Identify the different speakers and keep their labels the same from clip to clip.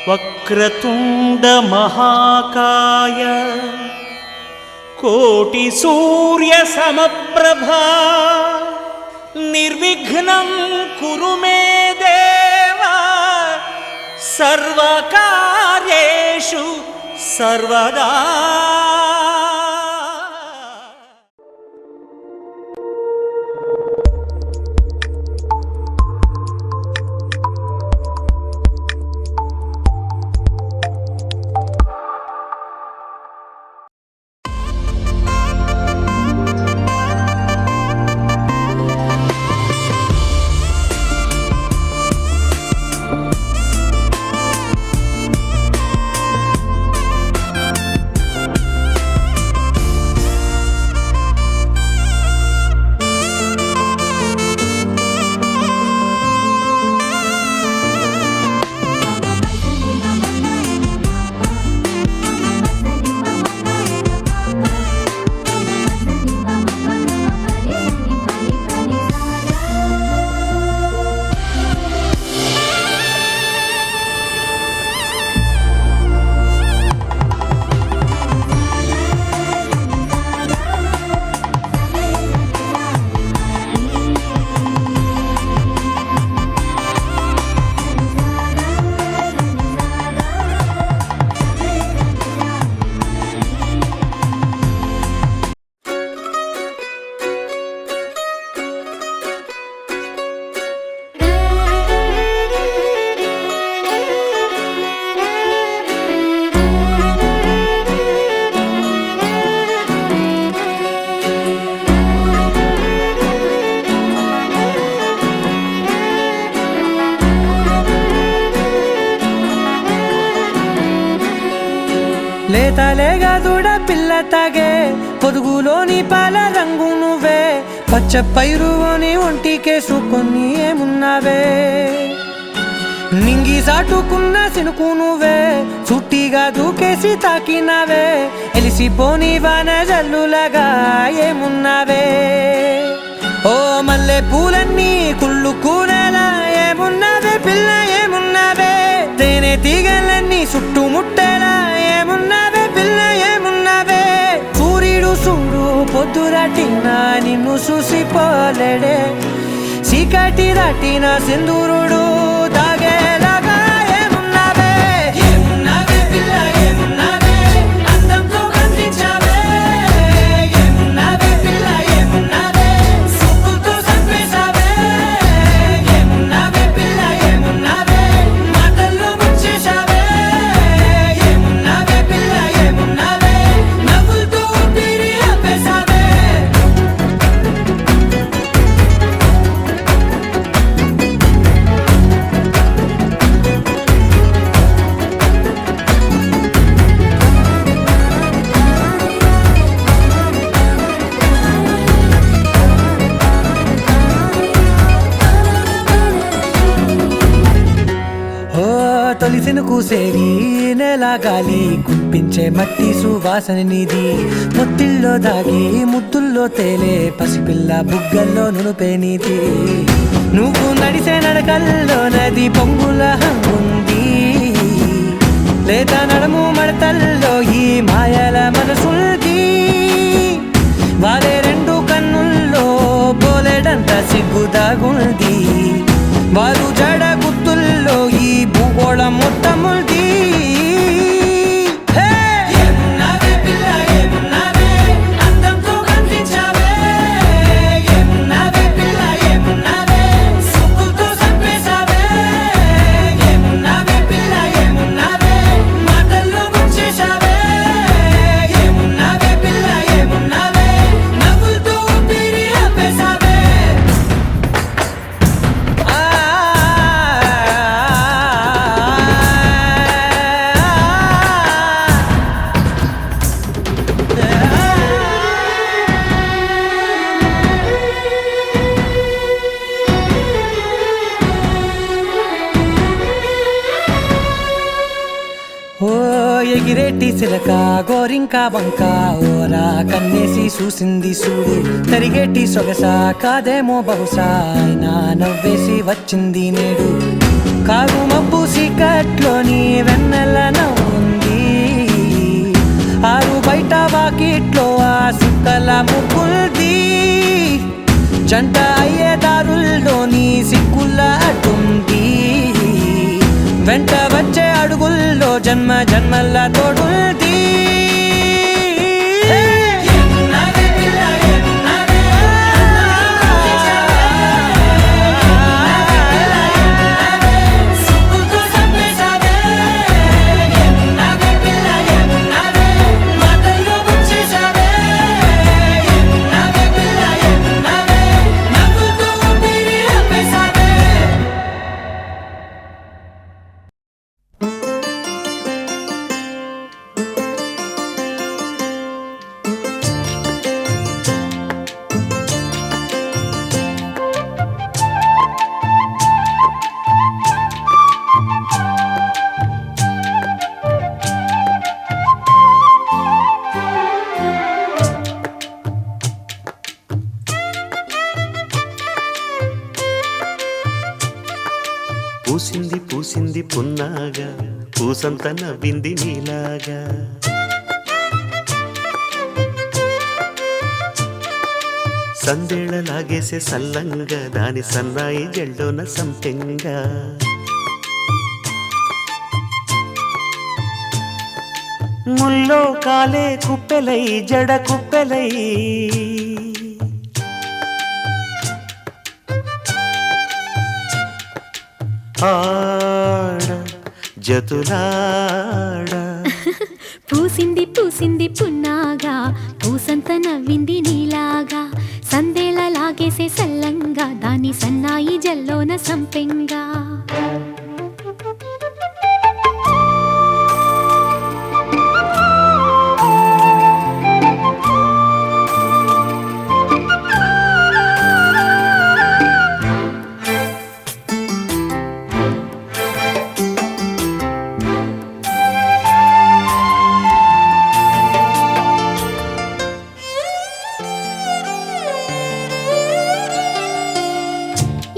Speaker 1: వక్రతుండ మహాకాయ కోటి సూర్య సమప్రభా నిర్విఘ్నం కురు మే దేవా సర్వకార్యేషు సర్వదా.
Speaker 2: లేతలేగా దూడ పిల్ల తాగే పొదుగులోని పాల రంగు నువ్వే పచ్చ పైరుని ఒంటికేసుకొని ఏమున్నావే నింగి సాటుకున్న సినుకు నువ్వే చుట్టిగా దూకేసి తాకినావే ఎలిసిపోని వాన జల్లులాగా ఏమున్నావే ఓ మల్లె పూలన్నీ కుళ్ళు కూరలా ఏమున్నావే పిల్ల ఏమున్నావే తేనె తీగలన్నీ చుట్టుముట్టేలా ఏమున్నావే పిల్ల ఏమున్నావే సూర్యుడు చూడు పొద్దురాటిన నిన్ను చూసిపోలేడే చీకటి దాటిన సింధూరుడు తాగేలాగా ఏమున్నావే ఏమున్నావే పిల్ల ఏమున్నావే అందంతో కనిపించావే ఏమున్నావే పిల్ల ఏమున్నావే సుక్కుతో చంపేశావే ఏమున్నావే పిల్ల ఏమున్నావే మాటల్లో ముంచేశావే ఏమున్నావే పిల్ల ఏమున్నావే నవ్వులతో ఊపిరి ఆపేశావే తొలిసిన కూసేరి నెల గాలి గుప్పించే మట్టి సువాసన నీది ముత్తిల్లో దాగి ముద్దుల్లో తేలే పసిపిల్ల బుగ్గల్లో నునుపే నీది నువ్వు నడిసే నడకల్లో నది పొంగుల హంగుంది లేదా నడుము మడతల్లో ఈ మాయల మనసుల్ది వారే రెండు కన్నుల్లో బోలెడంత సిగ్గుదాగుంది వారు జడ గుత్తుల్లో ఈ భూగోళం మొత్తముల్ది ఎగిరేటి సిలక గోరింక వంక ఓరా కన్నేసి చూసింది చూడు తరిగేటి సొగస కాదేమో బహుశా అయినా నవ్వేసి వచ్చింది నేడు కారు మబ్బు సీకట్లోని వెన్నెల నవ్వుంది. ఆరు బయట వాకిట్లో ఆ సుక్కల ముగ్గుల్ది. జంట అయ్యే దారుల్లోని సిక్కుల అడ్డుంది. వెంట వచ్చే అడుగుల్లో జన్మ జన్మల తోడుంది.
Speaker 3: పూసింది పూసింది పున్నాగా పూసంత నవ్వింది నీలాగా. సందేళ లాగేసే సల్లంగా దాని సన్నాయి జల్డోన సంపెంగా. ముల్లో కాలే కుప్పెలై జడ కుప్పెలై ఆడ జతులాడ.
Speaker 4: పూసింది పూసింది పున్నాగా పూసంత నవ్వింది నీలాగా. సందేళ లాగేసే సల్లంగా దాని సన్నాయి జల్లోన సంపెంగా.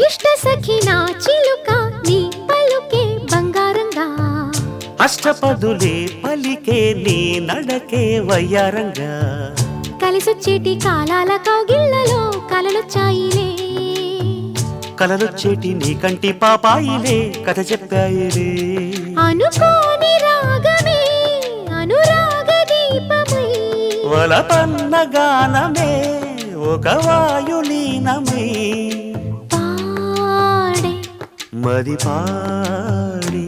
Speaker 4: ఇష్ట సఖి నా చిలుక నీ పలుకే బంగారంగా.
Speaker 3: అష్టపదులే పలికే నీ నడకే వయ్యారంగా.
Speaker 4: కలిసొచ్చేటి కాలాల కౌగిళ్లలో కలలొచ్చాయిలే.
Speaker 3: కలలొచ్చేటి నీ కంటి పాపాయిలే కథ చెప్పాయిలే.
Speaker 4: అనుకోని రాగమే అనురాగ దీపమై.
Speaker 3: వలపన్న గానమే ఒక వాయులీనమై. మది పాడి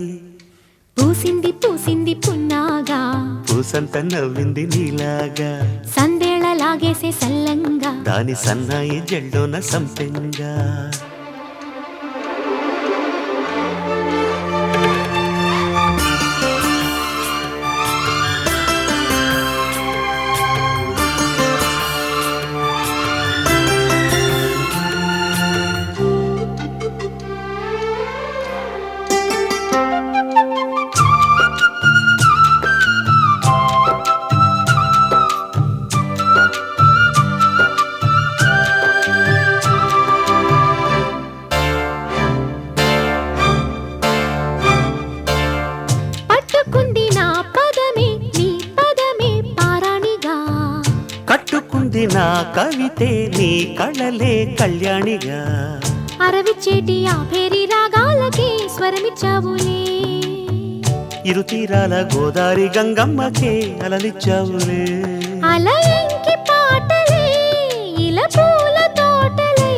Speaker 4: పూసింది పూసింది పున్నాగా
Speaker 3: పూసంత నవ్వింది నీలాగా.
Speaker 4: సందేళ లాగేసే సల్లంగా
Speaker 3: దాని సన్నాయి జల్డోన సంపెంగా. కట్టుకుంది నా కవితే నీ కళలే కళ్యాణిగా.
Speaker 4: అరవిచ్చేటి ఆ పేరి రాగాలకే స్వరమిచ్చావులే.
Speaker 3: ఇరు తీరాల గోదారి గంగమ్మకే అలలిచ్చావులే.
Speaker 4: అలయంకి పాటలే ఇలా పూల తోటలే.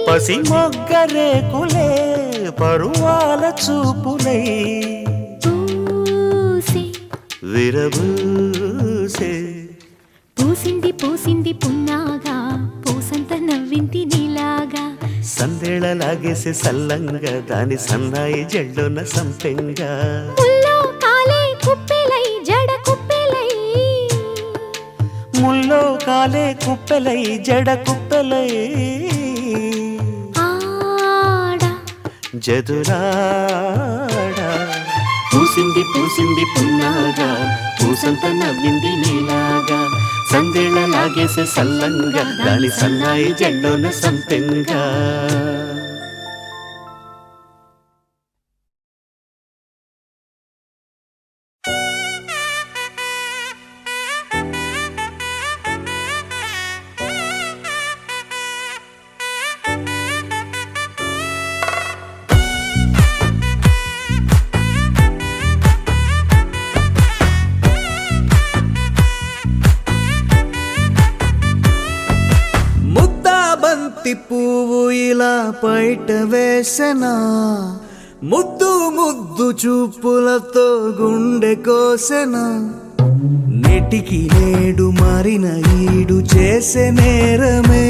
Speaker 3: పసి మొగ్గరేకులే పరువాల చూపులై.
Speaker 4: పూసే
Speaker 3: విరబూసే
Speaker 4: పూసింది పూసింది పున్నాగా పూసంత నవ్వింది నీలాగా.
Speaker 3: సందేళ లాగేసే సల్లంగా దాని సన్నాయి జల్డోన సంపెంగా.
Speaker 4: ముల్లో కాలే కుప్పెలై జడ కుప్పెలై.
Speaker 3: ముల్లో కాలే కుప్పెలై జడ కుప్పెలై.
Speaker 4: ఆడ
Speaker 3: జదురాడ పూసింది పూసింది పున్నాగా పూసంత నవ్వింది నీలాగా. సందేళ లాగేసే సల్లంగా దాని సన్నాయి జల్డోన సంపెంగా.
Speaker 2: బంతి పువ్వు ఇలా బయట వేసెనా, ముద్దు ముద్దు చూపులతో గుండె కోసెనా, నెటికి నేడు మారిన ఈడు చేసే నేరమే,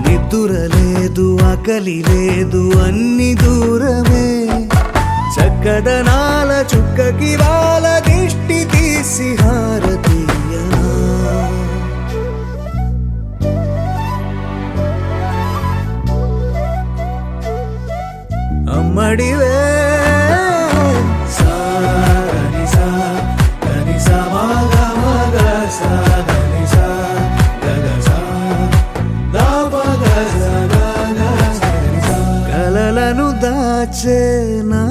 Speaker 2: నిద్ర లేదు ఆకలి లేదు అన్ని దూరమే, చక్కదనాల చుక్కకి వాళ్ళ దిష్టి తీసి హారతీయనా. అమ్మడివే సాని సా గని సా మగ మగ సా గని సా గగ సా దా మగ సా గగ సా. కలలను దాచే నా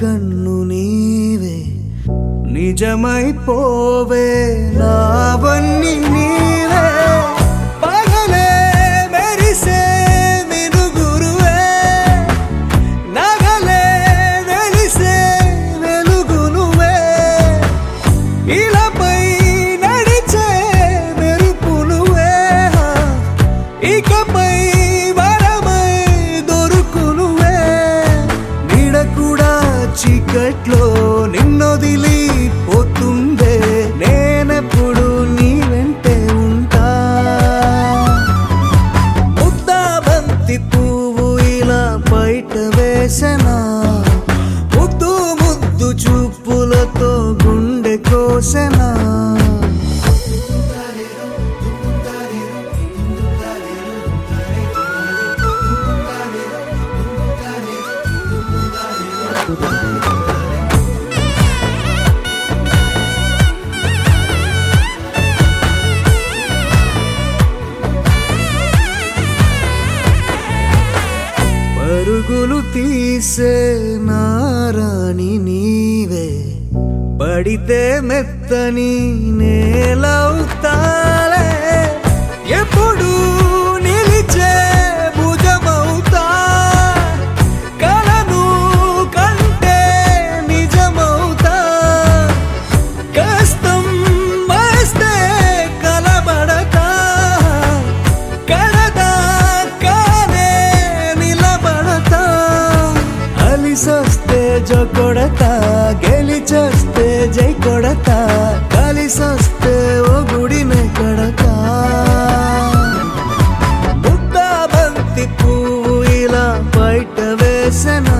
Speaker 2: కన్ను నీవే, నిజమైపోవే నావన్నీ నీవే, పగలే మెరిసే మినుగురువే, నగలే వెలిసే వెలుగునువే, ఇలాపై నడిచే మెరుపునువే, ఇకపై వరమై దొరుకునువే, నీడ కూడా చీకట్లో నిన్నొదిలి పోతుందే, నేనెప్పుడు నీ వెంటే ఉంటా. ముద్దా బంతి పువ్వు ఇలా బయట వేసెనా, ముద్దు ముద్దు చూపులతో గుండె కోసెనా. పరుగులు తీసే నారాణి నీవే, పడితే మెత్తని నేలవుతాలే, ఎప్పుడు నిలిచే భుజమవుతా, కలను కంటే నిజమవుతా, కష్టం వస్తే కలబడతా, కడదాకానే నిలబడతా, అలిసొస్తే జో కొడతా, గెలిచొస్తే జై కొడతా, కలిసొస్తే ఓ గుడినే కడతా. ముద్దా బంతి పువ్వు ఇలా బయట వేసెనా,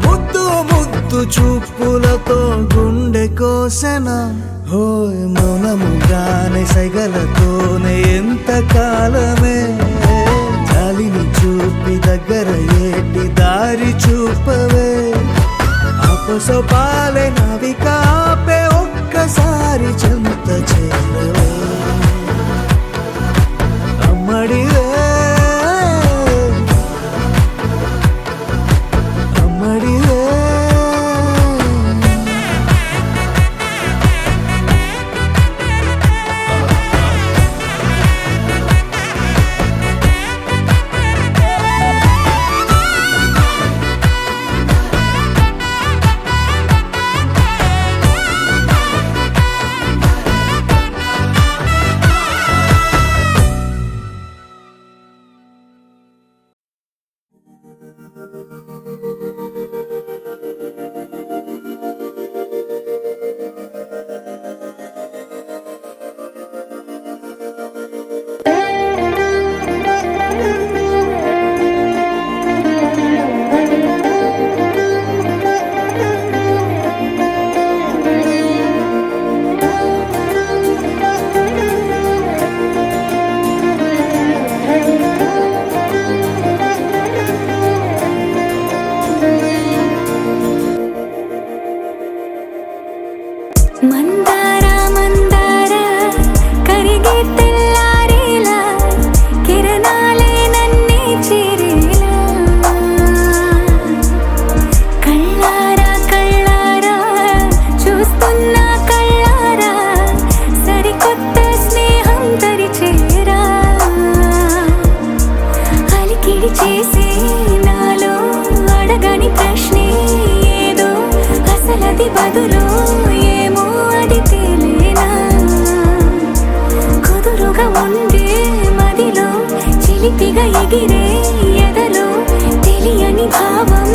Speaker 2: ముద్దు ముద్దు చూపులతో గుండె కోసెనా. హోయ్ మౌనముగానే సైగలతోనే ఎంత కాలమే, జాలిని చూపి దగ్గర ఏటి దారి చూపవే, అపసొపాలే నావిక ఆపే ఒక్కసారి చెంత చేరవే. అమ్మడివే అమ్మడివే
Speaker 5: చిలిపిగా ఎగిరే ఎదలో తెలియని భావం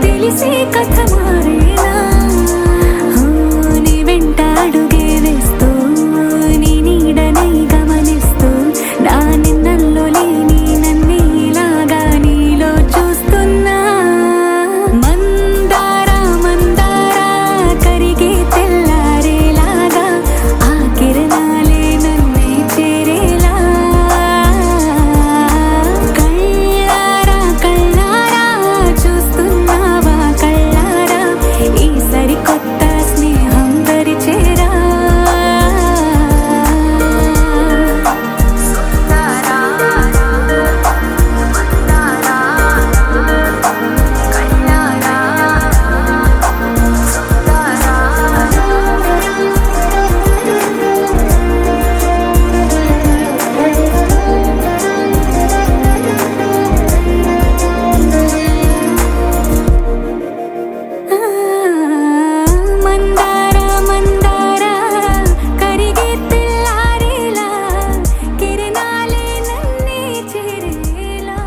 Speaker 5: తెలిసే కథ మారేనా నీ వెంట అడుగే వేస్తూ నీ నీడనై గమనిస్తూ నా నిన్నల్లో లేని నన్నే ఇలాగా నీలో చూస్తున్నా మందారా మందారా కరిగే తెల్లారేలాగా ఆ కిరణాలే నన్నే చేరేలా కళ్ళారా కళ్ళారా చూస్తున్నావా కళ్ళారా ఈ సరికొత్త స్నేహం దరిచేరా మందారా మందారా కరిగే తెల్లారేలా కిరణాలే నన్నే చేరేలా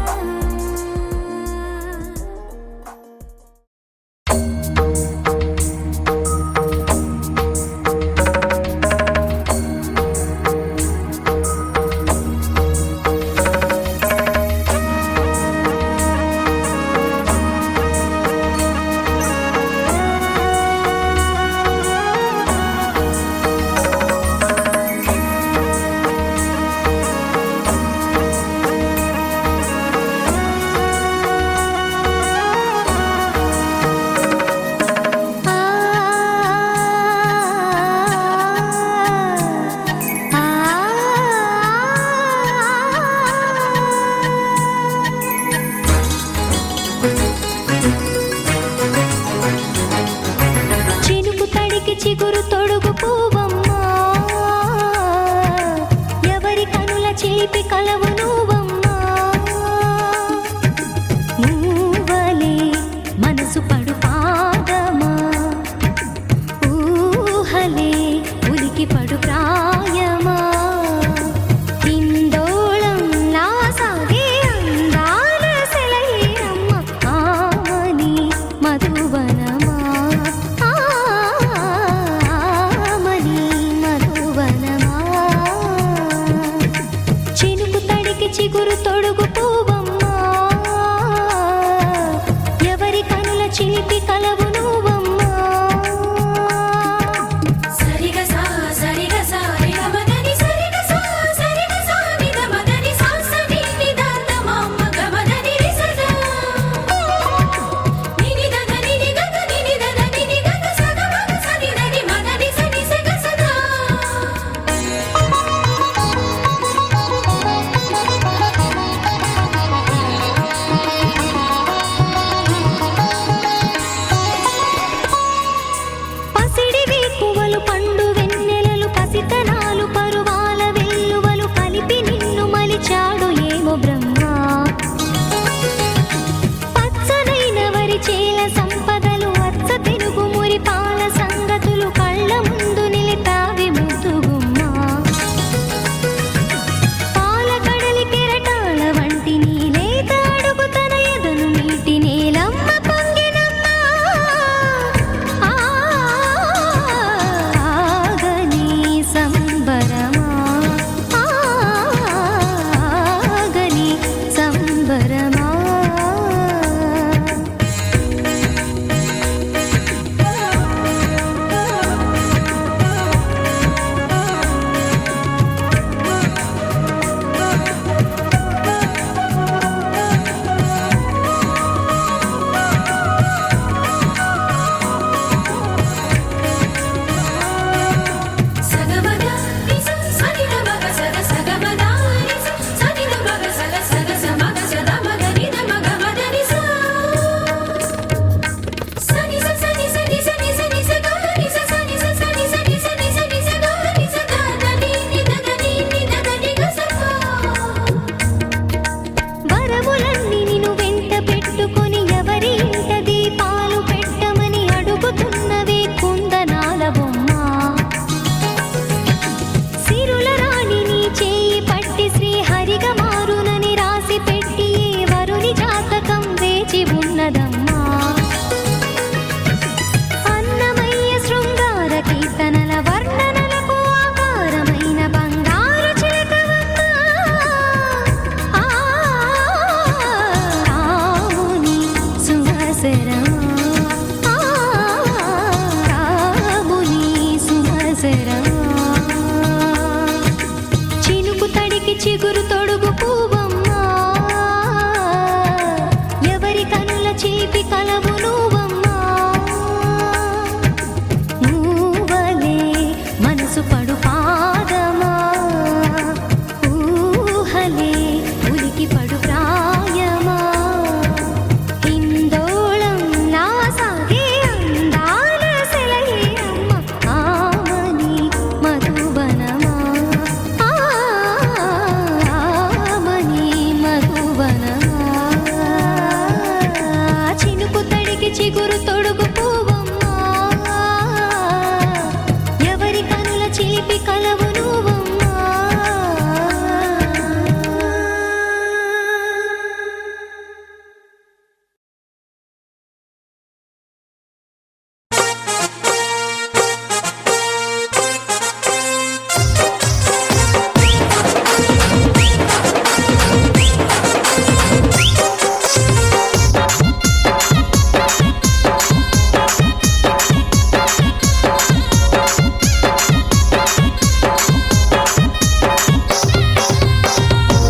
Speaker 5: చినుకు తడికి చిగురు తొడుగు పువ్వమ్మా ఎవరి కనుల చిలిపి కలవు నువ్వమ్మా నువ్వలే మనసు పడు పాదమా ఊహలే ఉలికి పడు ప్రాయమా హిందోళం నా సాగే అందాల సెలయేరమ్మ ఆమని మధువనమా ఆమని మధువనమా చినుకు తడికి చిగురు తొడుగు పువ్వమ్మా ఎవరి కనుల చిలిపి కలవు నువ్వమ్మా సరిగ సా సరిగ సా రిగ మదని సరిగ సా సరిగ సా నిద మదని సా సని నిదాత మమ్మ గమదని రిసదా నిని దద నిని గద నిని దద నిని గద సగ మగ సని దని మదని సని సగ సదా
Speaker 4: తొడుగు పువ్వమ్మా ఎవరి కనుల చీపి కలవు నువ్వమ్మా నువ్వలే మనసు పడు పాదమా ఊహలే ఉలికి పడు ప్రాయమా హిందోళం నా సాగే అందాల సెలయేరమ్మ ఆమని మధువనమా ఆమని మధువనమా చినుకు తడికి చిగురు తొడుగు పువ్వమ్మా ఎవరి కనుల చిలిపి కలవు నువ్వమ్మా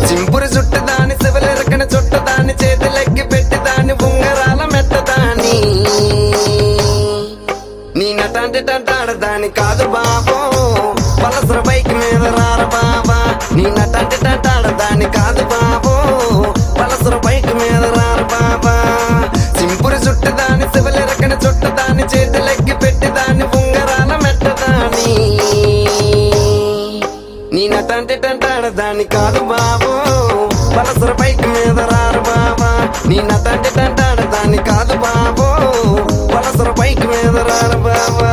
Speaker 6: సింపురు చుట్టదాని శివలెరకన చుట్టదాని చేతులెక్కి పెట్టిదాని ఉంగరాల మెట్టదాని నీ నటంటి టంటాడదాని కాదు బాబో పలసర బైక్ మీద రార బాబా నీ నటంటి టంటాడదాని కాదు బాబో పలసర బైక్ మీద రార బాబా సింపురు చుట్టదాని శివలెరకన చుట్టదాని చేతులెక్కి పెట్టిదాని ఉంగరాల మెట్టదాని నీ నటంటి టంటాడదాని కాదు బాబో పలసర బైక్ మీద రారు బాబా నీ నటంటి టంటాడదాని కాదు బాబో పలసర బైక్ మీద రారు బాబా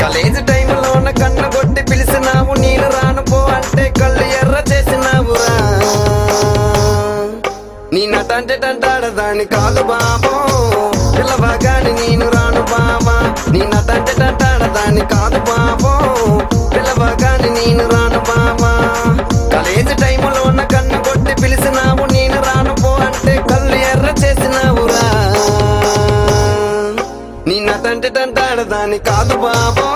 Speaker 6: కాలేజీ టైంలోన కన్న కొట్టి పిలిచినావు నేను రాను పో అంటే కళ్ళు ఎర్ర చేసినావురా నీ నటంటే టంటాడదాని కాదు బాబో పిల్లవగాని నేను రాను బాబా నీ నటంటే టంటాడదాని కాదు బాబో పిల్లవగాని నేను రాను బాబా కాలేజీ టైంలోన కన్న కొట్టి పిలిచినావు నేను రాను పో అంటే కళ్ళు ఎర్ర చేసినావురా నీ నటంటే టంటాడదాని కాదు బాబో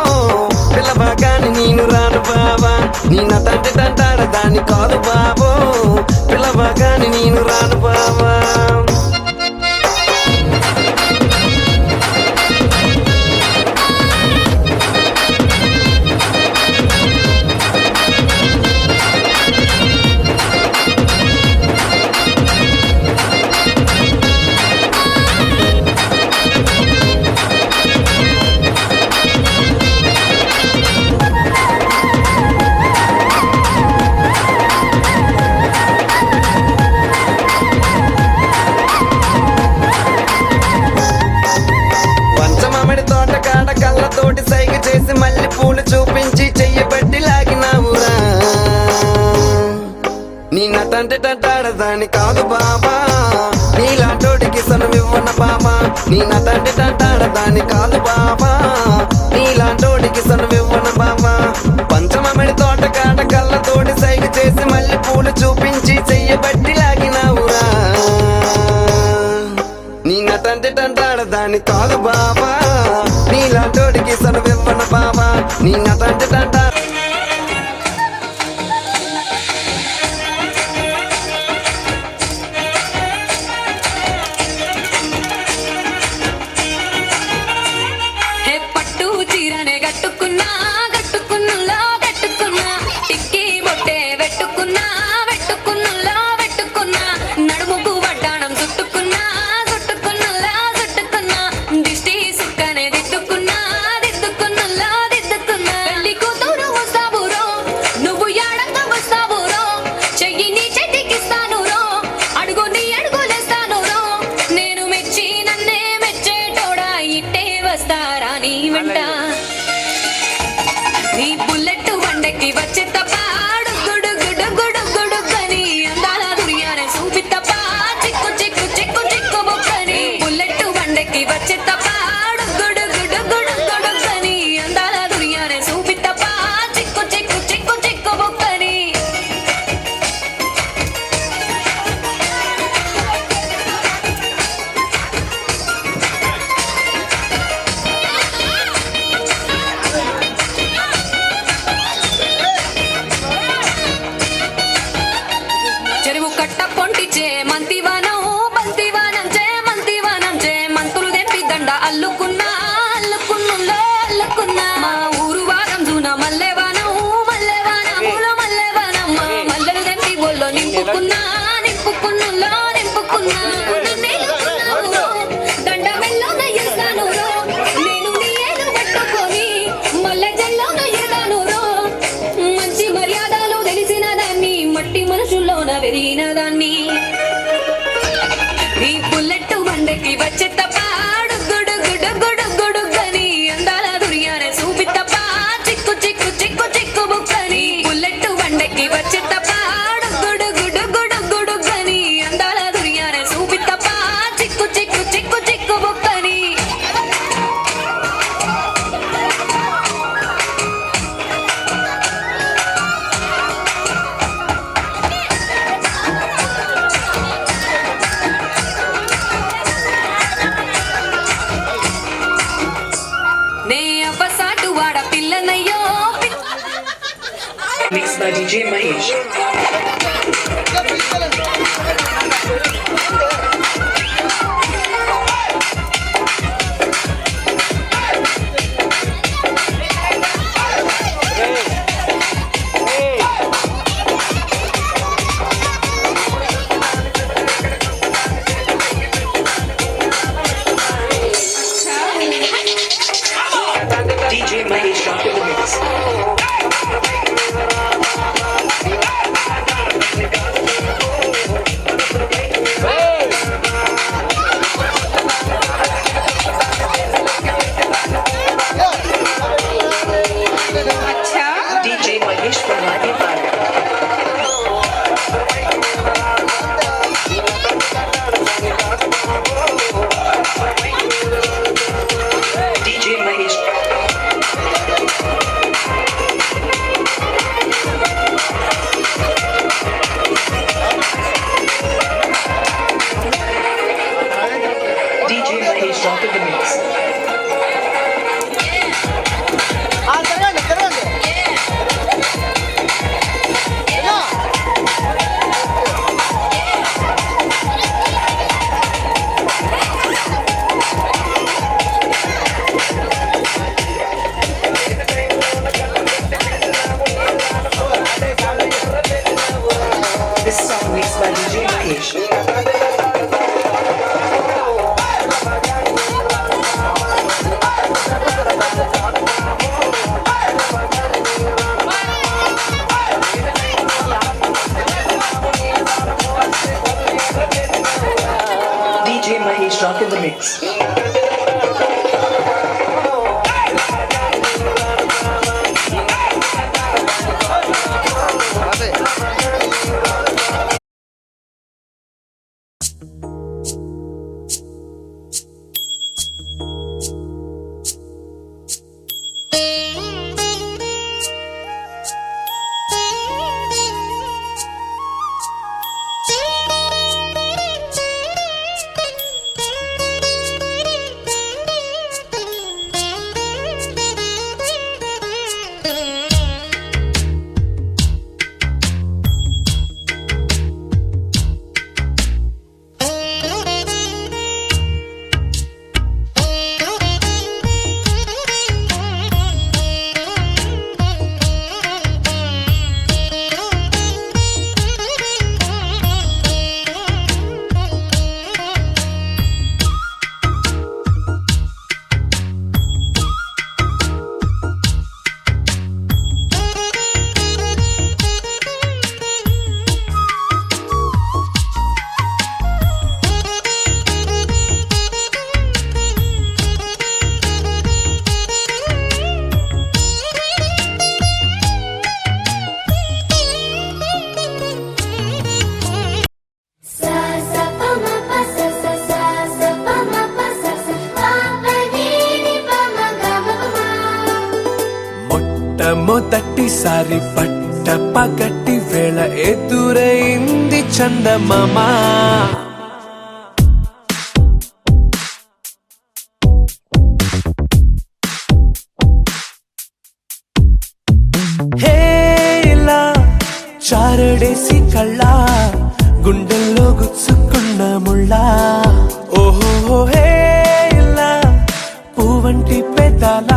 Speaker 6: పిల్లవగాని నేను రాను బాబా నీ నటంటే టంటాడదాని కాదు బాబో పిల్లవగాని నేను రాను బాబా పంచమామిడి తోట కాడ కళ్ళతోటి సైగ చేసి మళ్ళీ పూలు చూపించి చెయ్యబట్టి లాగినావురా నీ నటంటే టంటాడదాని కాదు బాబా నీలాంటోడికి సనమివ్వన బాబా నీ నటంటే టంటాడదాని కాదు బాబా నీలాంటోడికి సనమివ్వన బాబా పంచమామిడి తోట కాడ కళ్ళతోటి సైగ చేసి మళ్ళీ పూలు చూపించి చెయ్యబట్టి లాగినావురా నీ నటంటే టంటాడదాని కాదు బాబా నీలాంటోడికి సనవివ్వన బాబా నీ నటంటే టంటా
Speaker 5: హే పట్టు చీరనే కట్టుకున్నా కట్టుకున్నులో కట్టుకున్నా టిక్కి బొట్టే వెట్టుకున్నా వెట్టుకున్నులో వెట్టుకున్నా నడుముకు వడ్డాణం చుట్టుకున్నా చుట్టుకున్నులో చుట్టుకున్నా దిష్టి సుక్కనే దిద్దుకున్నా దిద్దుకున్నులో దిద్దుకున్నా పెళ్లి కూతురు వస్తావురో నువ్వు యాడంగా వస్తావురో చెయ్యి నీ చేతికిస్తాను రో అడుగు నీ అడుగులేస్తాను రో నేను మెచ్చి నన్నే మెచ్చేటోడా ఇట్టే వస్తారా నీ వెంట నీ బుల్లెట్ వండే బండకి వచ్చే తపాడు గుడు గుడు గుడు గుడు గని అందాల దుర్యానే చూపి తపా చిక్కు చిక్కు చిక్కు చిక్కు బొక్కని బుల్లెట్ బండకి వచ్చే తపాడు గుడు గుడు గుడు గుడు గని అందాల దుర్యానే చూపి తపా చిక్కు చిక్కు చిక్కు చిక్కు బొక్కని చెరువు కట్ట పొంటిచే మంతివానం బంతివానం చే మంతివానం చే మంతులు తెంపి దండ అల్లుకున్నా అల్లుకున్నుల్లో అల్లుకున్నా మా ఊరు వారం జూన మల్లెవానం మల్లెవానముల మల్లెవానమ్మ మల్లెలు తెంపి బొల్లో నింపుకున్నా నింపుకున్నుల్లో నింపుకున్నా నన్నేలుకున్నావు దండ మెల్లోన ఎస్తాను రో నేను నీ ఏలు పట్టుకొని మల్లె జల్లోన ఎగాను రో మంచి మర్యాదలు తెలిసిన దాన్ని మట్టి మనుషుల్లోన పెరిగిన దాన్ని ఈ బుల్లెట్ బండకి వచ్చే తపాడు గుడు గుడు గుడు గుడు గని అందాల దుర్యానే చూపి తపా చిక్కు చిక్కు చిక్కు చిక్కు బుక్కని బుల్లెట్ బండకి వచ్చే తపాడు గుడు గుడు గుడు గుడు గని అందాల దుర్యానే చూపి తపా చిక్కు చిక్కు చిక్కు చిక్కు బుక్కని నే అవ్వసాటు వాడ పిల్లనయ్యో
Speaker 7: Mixed by DJ Mahesh. DJ Mahesh rock in the mix. DJ Mahesh from Rajipara. DJ Mahesh. DJ Mahesh rock in the mix. This song mixed by DJ Mahesh. DJ Mahesh rock in the mix.
Speaker 2: సారి పట్ట పగటి వేళ ఎదురైంది చందమామ హేలా చారడేసి కళ్ళ గుండెల్లో గుచ్చుకున్న ముళ్ళ ఓహో హేలా పువ్వంటి పెదాల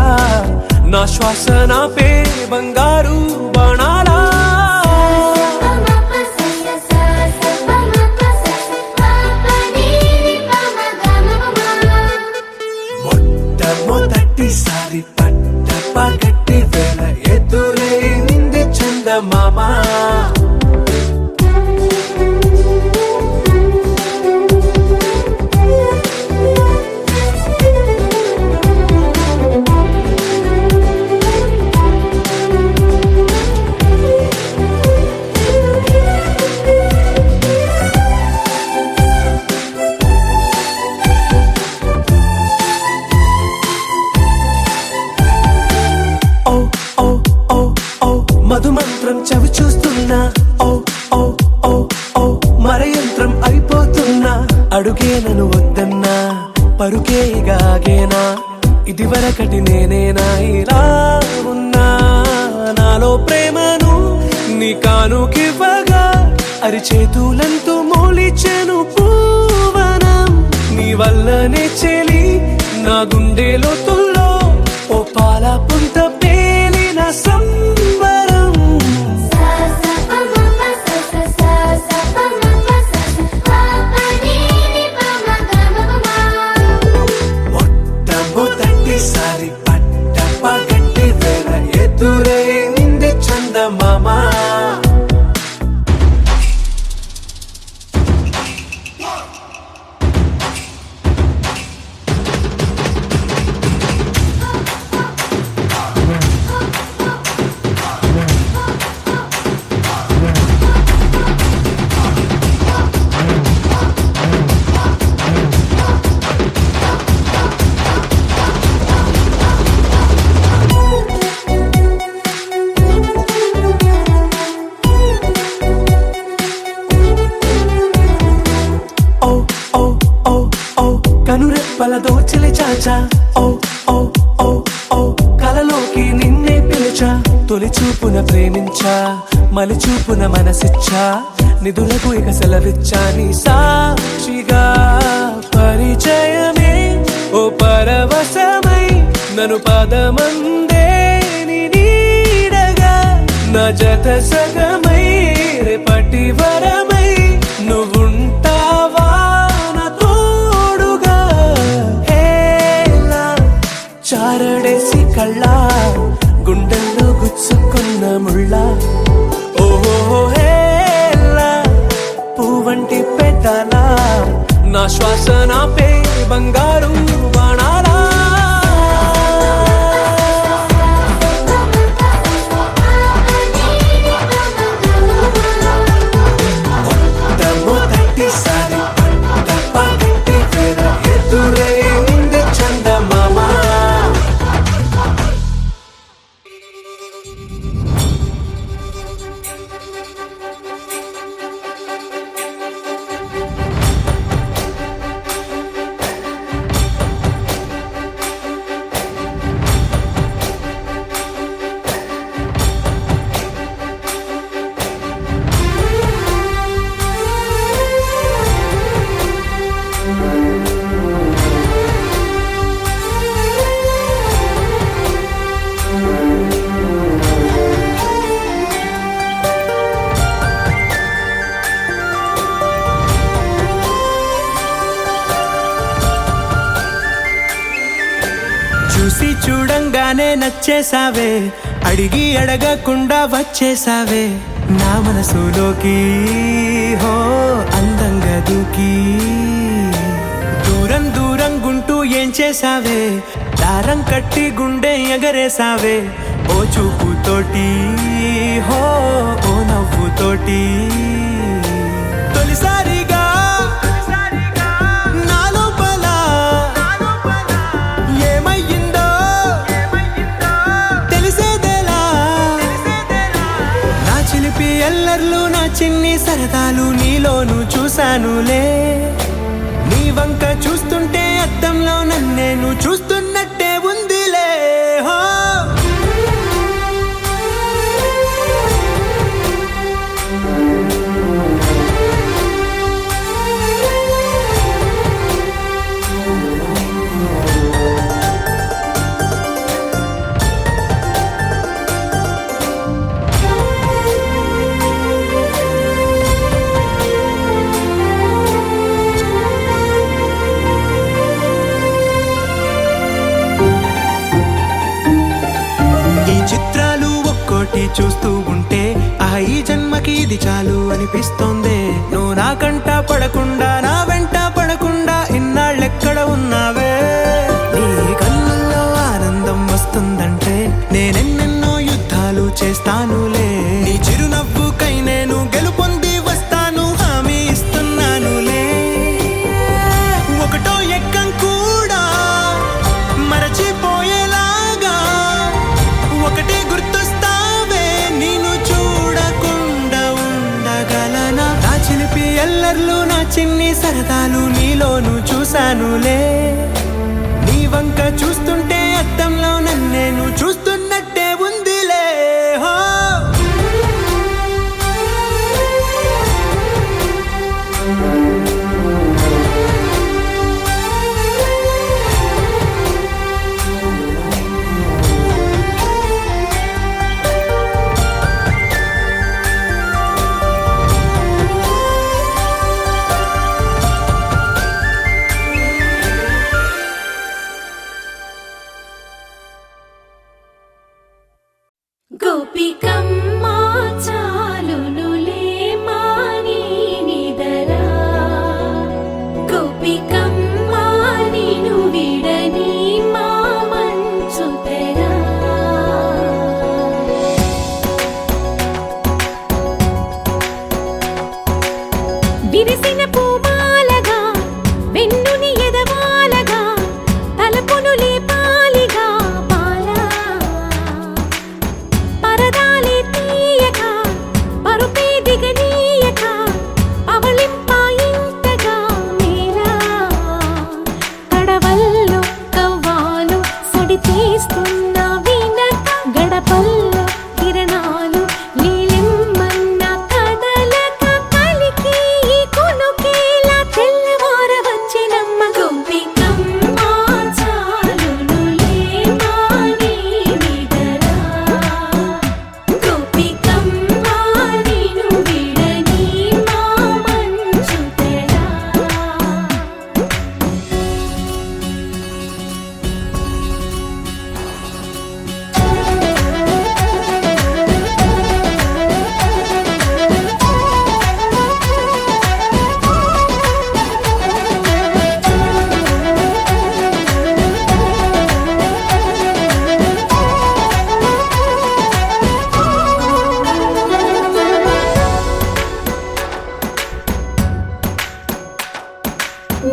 Speaker 2: నా శ్వాస నా పే బంగారు బాణాలా మొట్టమొదటిసారి పట్ట పగటి వేళ ఎదురైంది చందమామ మధుమంత్రం చవి చూస్తున్నా ఓ ఓ ఓ ఓ మరయంత్రం అయిపోతున్నా అడుగే నన్ను వద్దన్నా పరుకే గాగేనా ఇది వరకటి నేనేనా ఇలా ఉన్నా నాలో ప్రేమను నీ కానుకివ్వగా అరిచేతులంతో మోలిచెను పూవనం నీ వల్లనే చెలి నా గుండెలో తుల్లో ఓ పాల పుంత పేలిన సంబరం మొట్టమొదటిసారి పట్ట పగటి వేళ ఎదురైంది చందమామ కనురెప్పల దోచలి చాచా ఓ ఓ ఓ ఓ కలలోకి నిన్నే పిలిచా తొలి చూపున ప్రేమించా మలి చూపున మనసిచ్చా నిధులకు ఇక సెలవిచ్చా నీ సాక్షిగా పరిచయమే ఓ పరవశమై నన్ను పదమందే నీ నీడగా నా జత సగమై రేపటి వరమై నువ్వుంటావా చారడేసి కళ్ళ గుండెల్లో గుచ్చుకున్న ముళ్ళ ఓహో హేలా పువ్వంటి పెదాల నా శ్వాస నా పే బంగారు బాణాలా మొట్టమొదటిసారి పట్ట పగటి వేళ ఎదురైంది చందమామ చూసి చూడంగానే నచ్చేసావే అడిగి అడగకుండా వచ్చేసావే నా మనసులోకి హో అందంగా దూకి దూరం దూరం గుంటూ ఏం చేసావే దారం కట్టి గుండె ఎగరేసావే ఓ చూపుతోటి హో ఓ నవ్వుతోటి తొలిసారిగా చిలిపి ఎల్లర్లు నా చిన్ని సరదాలు నీలోను చూశానులే నీ వంక చూస్తుంటే అద్దంలో నన్నేను చూస్తున్నట్టే ఉందిలే హో చిత్రాలు ఒక్కోటి చూస్తూ ఉంటే ఈ జన్మకి ఇది చాలు అనిపిస్తోంది నువ్వు నా కంట పడకుండా నా వెంట పడకుండా ఇన్నాళ్ళెక్కడ ఉన్నావే నీ కళ్ళల్లో ఆనందం వస్తుందంటే నేనెన్నెన్నో యుద్ధాలు చేస్తానులే నీ చిరునవ్వుకై నేను గెలుపొంది వస్తాను హామీ ఇస్తున్నానులే ఒకటో ఎక్కం కూడా మరచిపోయేలాగా ఒకటే గుర్తొస్తావే నేను చూడకుండా ఉండగలనా నా చిలిపి ఎల్లర్లు నా చిన్ని సరదాలు నీలోను చూశానులే నీ వంక చూస్తుంటే అద్దంలో నన్నేను చూస్తున్నట్టే ఉందిలే హో
Speaker 4: గోపికమ్మ చాలునులే మాని నిదరా గోపికమ్మ నిను విడని మా మంచు తెరా విరిసిన పూమాలగా వెన్నుని ఎదవాలగా తలపును లేపాలిగా బాలా పరదాలే తీయక పరుపే దిగనీయక అవలింపాయింతగా మేరా కడవల్లో కవ్వాలు సడి తీస్తున్న వినక గడపల్లో కిరణాలు నీలిమ్మన్న కదలక కలికి ఈ కొనుకేలా తెల్లవార వచ్చినమ్మ గోపికమ్మ చాలునులే మాని నిదరా గోపికమ్మ నిను విడని మా మంచు తెరా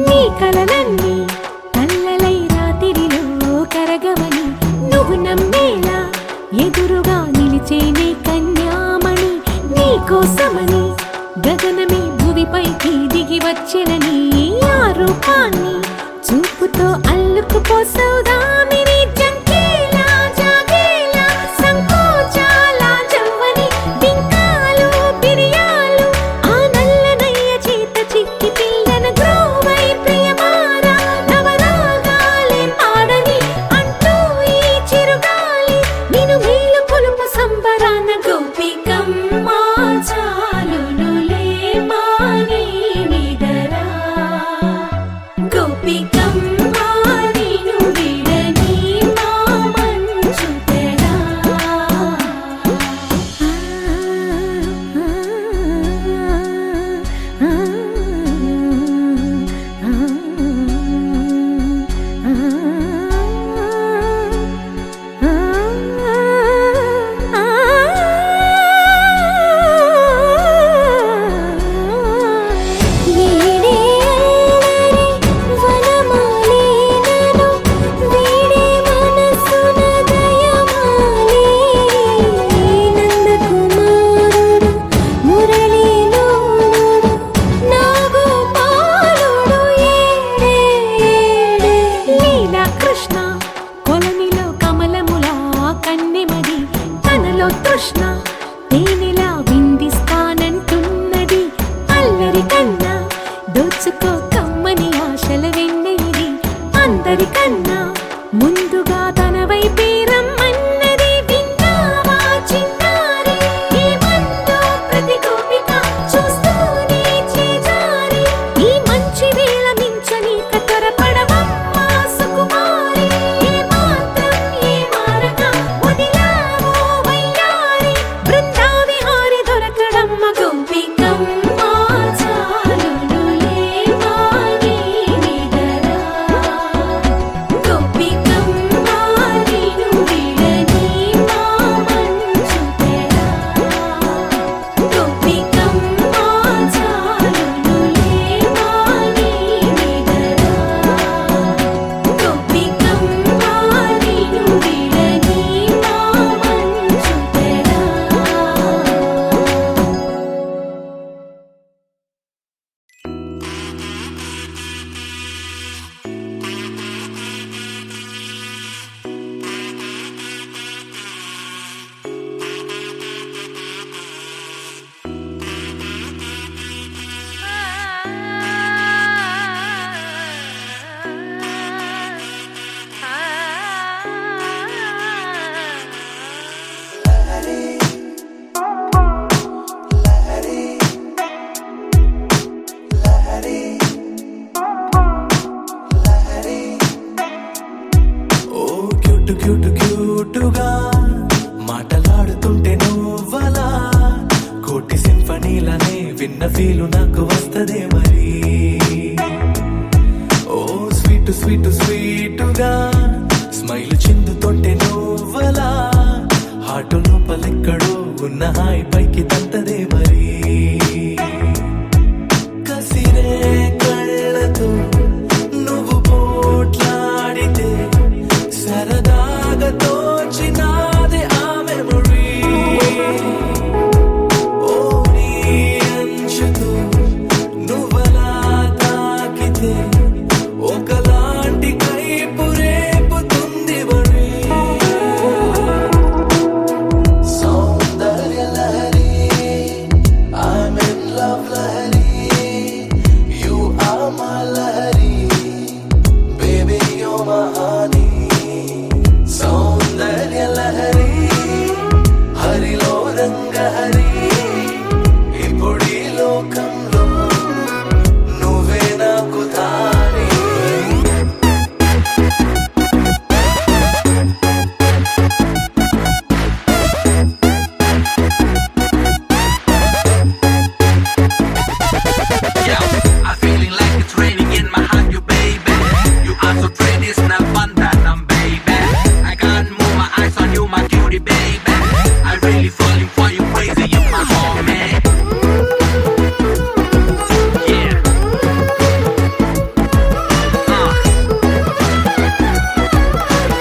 Speaker 4: నీ కలలన్నీ కల్లలై రాత్రిలో కరగవని నువ్వు నమ్మేలా ఎదురుగా నిలిచేనే కన్యామణి నీ కోసమని గగనమే భువిపైకి దిగి వచ్చినని ఆ రూపాన్ని చూపుతో అల్లుకుపోసౌదామిని జంకేలా జాగేలా సంకోచాల జవ్వని బింకాలు బిరియాలు ఆ నల్లనయ్య చేత చిక్కి పిల్లన గ్రోవై ప్రియమారా నవరాగాలే పాడని అంటూ ఈ చిరుగాలి నిన్ను మేలు కొలుపు సంబరాన గోపికమ్మ చాలునులే మాని నిదరా గోపికమ్మ నిను విడని ఎవరికన్నా ముందుగా తన వైపే రమ్మన్నది విన్నావా చిన్నారి ఈ మందు ప్రతి గోపిక చూస్తూనే చేజారి ఈ మంచి వేళ మించని కతరపడవమ్మా సుకుమారి ఏ మాత్రం ఏ మారక వదిలావో వయ్యారి బృందావిహారి దొరకడమ్మ గోపికమ్మ చాలునులే మాని నిదరా గోపికమ్మ నిను విడని మా మంచు తెరా గోపికమ్మ చాలునులే మాని నిదరా గోపికమ్మ నిను విడని మా మంచు తెరా
Speaker 2: ఓ క్యూట్ క్యూట్ క్యూటుగా మాటలాడుతుంటే నువ్వలా కోటి సింఫనీలనే విన్న ఫీలు నాకు వస్తదే మరి ఓ స్వీట్ స్వీట్ స్వీటుగా స్మైల్ చిందుతుంటే నువ్వలా హార్ట్ లోపలెక్కడో ఉన్న హాయి పైకి తంతదే మరి కసిరే కళ్ళతో నువ్వు పోట్లాడితే సరదాగా తోచినాదే ఆ మెమరీ ఓ నీ అంచుతో నువ్వలా తాకితే ఒకలాంటి కైపు రేపుతుంది వడి సౌందర్య Lahari I'm in love Lahari You are my Lahari Baby you're my honey సౌందర్య లహరి హరిలో రంగ హరి ఇప్పుడీ లోకంలో నువ్వే నాకు దారి
Speaker 8: I'm feeling like it's raining in my heart, you baby. You are so pretty, it's not fun that I'm baby. I can't move my eyes on you, my cutie baby. I really falling for you, crazy, you my homie. Yeah.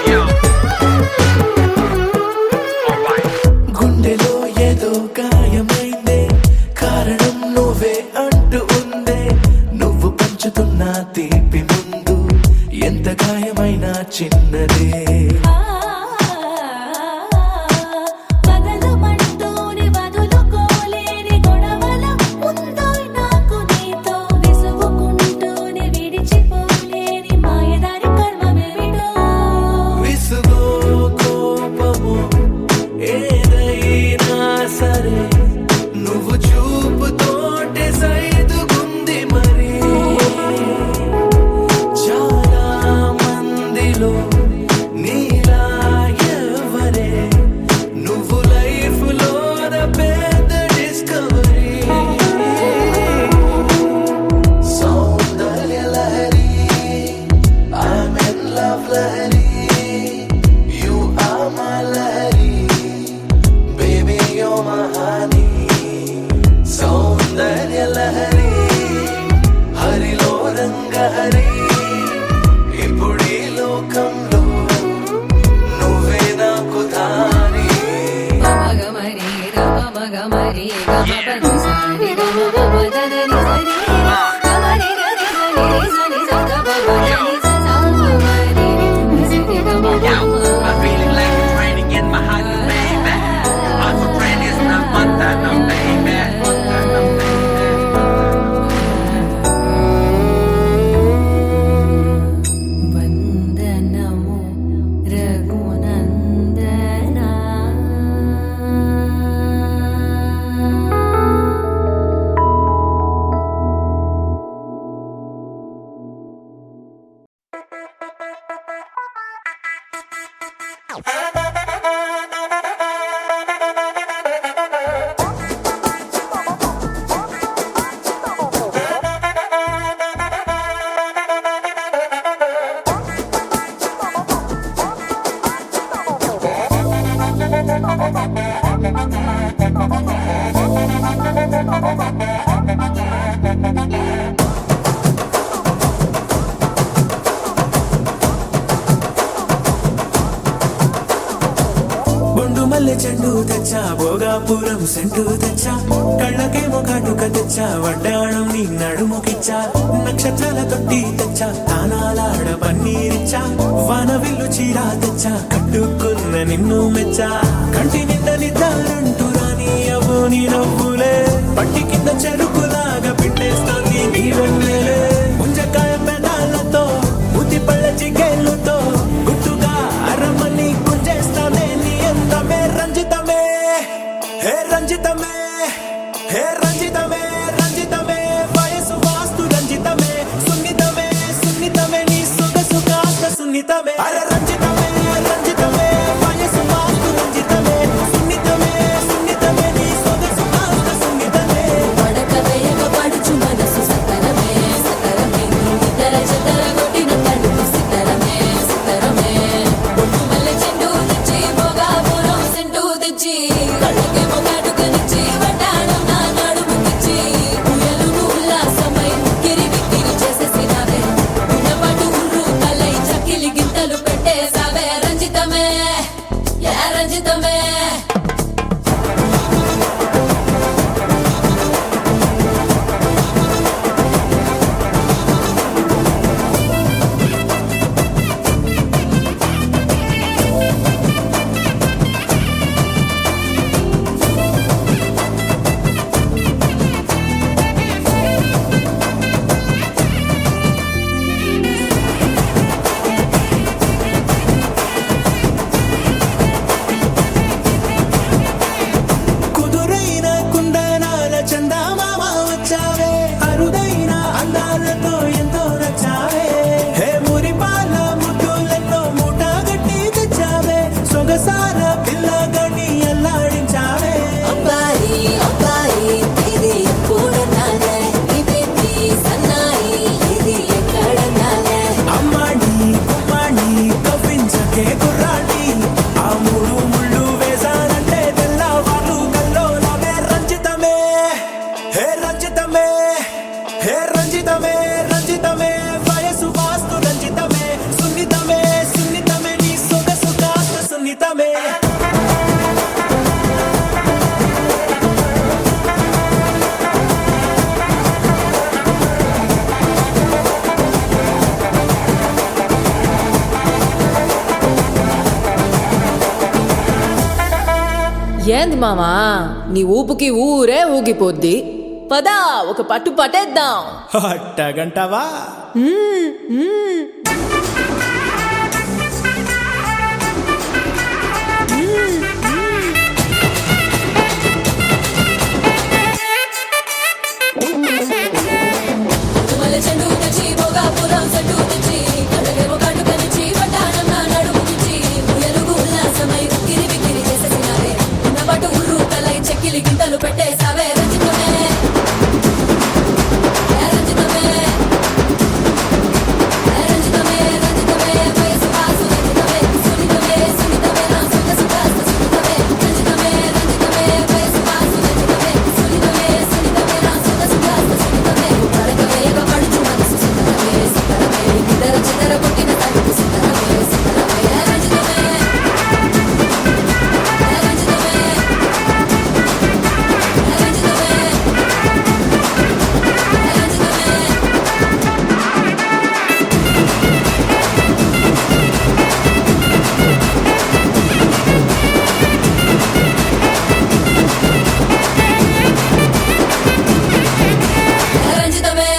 Speaker 8: Yo. Alright.
Speaker 2: గుండెలో ఏదో గాయమైందే కారణం నువ్వే అంటూ ఉందే నువ్వు పంచుతున్న తీపి ముందు ఎంత గాయమైనా చిన్నదే వదలమంటూని వదులుకోలేని గొడవల ఉందో నాకు నీతో విసుగుకుంటూని విడిచిపోలేని మాయదారి కర్మమేమిటో విసుగో కోపము ఏదైనా సరే నువ్వు చూపుతోటే సైదుకుంది మరి చాలా మందిలో నీలా ఎవరే నువ్వు లైఫ్ లో పెద్ద discovery Soundarya Lahari I'm in love Lahari You are my Lahari Baby you're my honey సౌందర్య లహరి హరిలో రంగ హరి ఇప్పుడీ లోకంలో నువ్వే నాకు దారి
Speaker 5: గమగమరి రమగమరి గమపద సారి గమపదని సరి గమరి గరి సరి సని సగమపదని సగమరి సరి
Speaker 8: Yo,
Speaker 5: గమపద
Speaker 8: I'm feeling like it's raining in my heart, you baby. I'm so pretty, it's not fun that I'm baby.
Speaker 5: వంద
Speaker 2: తెచ్చా భోగాపురం సెంటు తెచ్చా కళ్ళకేమో కాటుక తెచ్చా వడ్డాణం నీ నడుముకిచ్చా నక్షత్రాల తొట్టి తెచ్చా తానాలాడ పన్నీరిచ్చా వానవిల్లు చీరా తెచ్చా కట్టుకున్న నిన్ను మెచ్చా కంటి నిండా నిద్దారంటూ రాని అవ్వు నీ నవ్వులే పట్టి కింద చెరుకులాగా పిండేస్తాంది నీ వెన్నెలే ముంజకాయ పెదాలతో ముతి పళ్ళ చికెళ్ళుతో గుట్టుగా అరమని గుంజేస్తానే నీ అందమే రంజితమే హే రంజితమే హే రంజితమే రంజితమే వయసు వాస్తు రంజితమే సున్నితమే సున్నితమే నీ సొగసు కాస్త సున్నితమే అరే రంజితమే రంజితమే వయసు వాస్తు రంజితమే సున్నితమే సున్నితమే నీ సొగసు కాస్త సున్నితమే
Speaker 5: పడక వేయక పడుచు మనసు సతరమే సతరమే ఇతర చెతర కొట్టిన తడుపు సితరమే సితరమే బొట్టు మల్లె చెండు తెచ్చి భోగాపురం సెంటు తెచ్చి కళ్ళకే మొగాటుకనిచ్చి వడ్డాణం నా నడుముకిచ్చి ఉయ్యలుగు ఉల్లాసమై కిరి బిక్కిరి చేసేసినావే ఉన్నపాటు ఉర్రు తలై చకిలి గింతలు పెట్టేసావే రంజితమే యా రంజితమే
Speaker 2: కుదురైన కుందనాల చందమామ వచ్చావే అరుదైన అందాలతో ఎంతో నచ్చావే హే మురిపాల ముద్దులెన్నో మూట గట్టి తెచ్చావే సొగసార పిల్లగని అల్లాడించావే
Speaker 5: అబ్బాయి అబ్బాయి ఇది ఎప్పుడన్నాలే ఇది సన్నాయి ఇది ఎక్కడన్నాలే
Speaker 2: అమ్మాడి కుమ్మాడి కవ్వించకే కుర్రాడి ఆ మూడు ముళ్ళు వేసానంటే తెల్లవారు కల్లోలవే రంజితమే హే రంజితమే హే రంజితమే రంజితమే వయసు వాస్తు రంజితమే సున్నితమే సున్నితమే నీ సొగసు కాస్త సున్నితమే
Speaker 9: ఏంది మామా నీ ఊపుకి ఊరే ఊగిపోద్ది పదా ఒక పట్టు పట్టేద్దాం
Speaker 2: అట్టగంటవా
Speaker 5: మల్లె చెండు తెచ్చి భోగాపురం సెంటు తెచ్చి కళ్ళకే మొగాటుకనిచ్చి వడ్డాణం నా నడుముకిచ్చి ఉయ్యలుగు ఉల్లాసమై కిరి బిక్కిరి చేసేసినావే ఉన్నపాటు ఉర్రు తలై చెక్కిలి గింతలు పెట్టేసావే రంజితమే యా రంజితమే యా రంజితమే రంజితమే వయసు వాసు రంజితమే సున్నితమే సున్నితమే నా సొగసు కాస్త సున్నితమే రంజితమే రంజితమే వయసు వాసు రంజితమే సున్నితమే సున్నితమే నా సొగసు కాస్త సున్నితమే పడక వేయక పడుచు మనసు సితరమే సితరమే ఇతర చెతర కొట్టిన తడుపు సితరమే సితరమే యా రంజితమే యా రంజితమే యా రంజితమే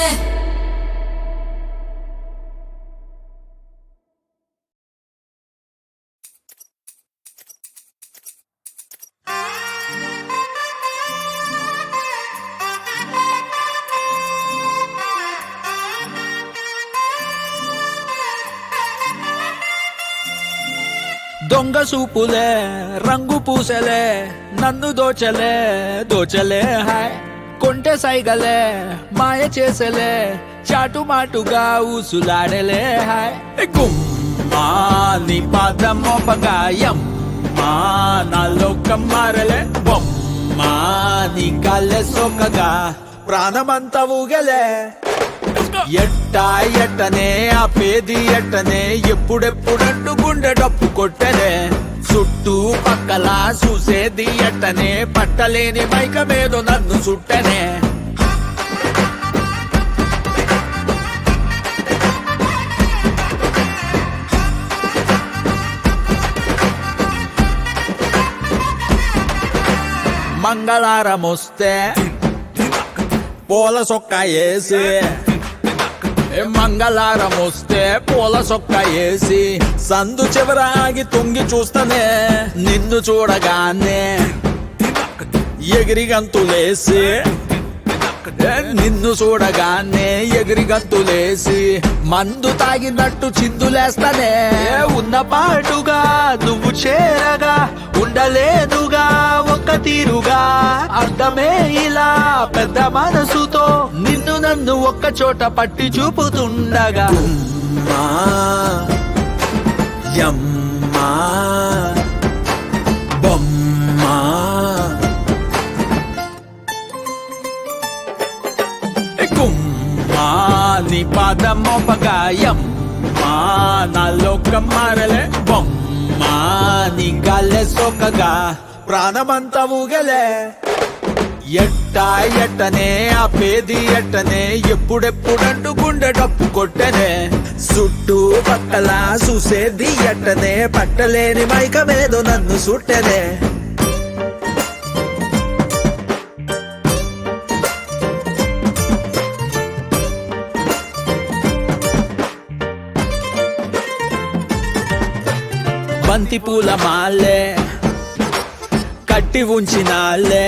Speaker 3: దొంగ సూపులే రంగు పూసలే నన్ను దోచలే దోచలే హాయ్ కొంటె సైగలే మాయ చేసలే చాటుమాటుగా ఊసులాడలే హాయ్ గుమ్మా నీ పాదం మోపగాయం మా నాలో కమ్మారలే బొమ్మా నీ కాళ్ళే సోకగా ప్రాణమంతా ఊగలే ఎట్టా ఎట్టనే ఆ పేది ఎట్టనే ఎప్పుడెప్పుడంటూ గుండె డప్పు కొట్టనే
Speaker 8: చుట్టూ పక్కల చూసేది ఎట్టనే పట్టలేని మైకమేదో నన్ను చుట్టనే మంగళారమొస్తే పూల సొక్క వేసి మంగళారమొస్తే పూల సొక్క వేసి సందు చివరాగి తొంగి చూస్తనే నిన్ను చూడగానే ఎగిరి గంతులేసి నిన్ను చూడగానే ఎగిరి గంతులేసి మందు తాగినట్టు చిందులేస్తానే ఉన్న పాటుగా నువ్వు చేరగా ఉండలేదుగా ఒక్క తీరుగా అర్థమే ఇలా పెద్ద మనసుతో నిన్ను నన్ను ఒక్క చోట పట్టి చూపుతుండగా అమ్మా, యమ్మా, బొమ్మా కుమ్మా నీ పాదమోపగాయం మా నాలోక మారలే బొమ్మా నీ గాలే సోకగా ప్రాణమంతా ఊగలే ఎట్టా ఎట్టనే ఆపేది ఎట్టనే ఎప్పుడెప్పుడంటూ గుండె డప్పు కొట్టనే చుట్టూ పక్కల చూసేది ఎట్టనే పట్టలేని మైకమేదో నన్ను సుట్టనే బంతి పూల మాలే కట్టి ఉంచినాలే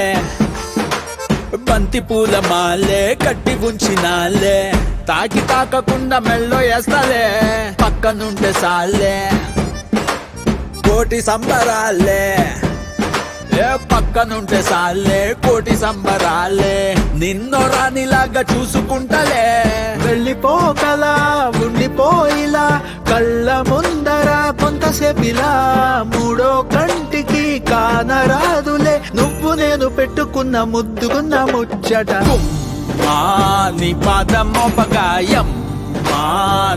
Speaker 8: బంతి పూల మాలే కట్టి ఉంచినాలే తాకి తాకకుండా మెల్లో వేస్తాలే పక్కనుంటే సాలే కోటి సంబరాలే పక్కనుంటే సాలే కోటి సంబరాలే నిన్నో రానిలాగా చూసుకుంటలే వెళ్ళిపోకలా ఉండిపోయిలా కళ్ళ ముందర కొంతసేపిలా మూడో కంటికి కానరాదులే నువ్వు నేను పెట్టుకున్న ముద్దుకున్న ముచ్చట మా నీ పాదమోపగాయం మా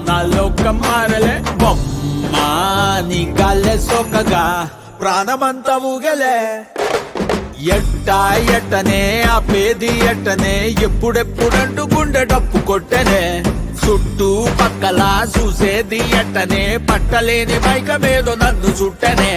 Speaker 8: నాలోక మారలే బొమ్మా నీ గాలే సోకగా ప్రాణమంతా ఊగలే ఎట్టా ఎట్టనే ఆపేది ఎట్టనే ఎప్పుడెప్పుడంటూ గుండె డప్పు కొట్టనే చుట్టూ పక్కల చూసేది ఎట్టనే పట్టలేని మైకమేదో నన్ను చుట్టనే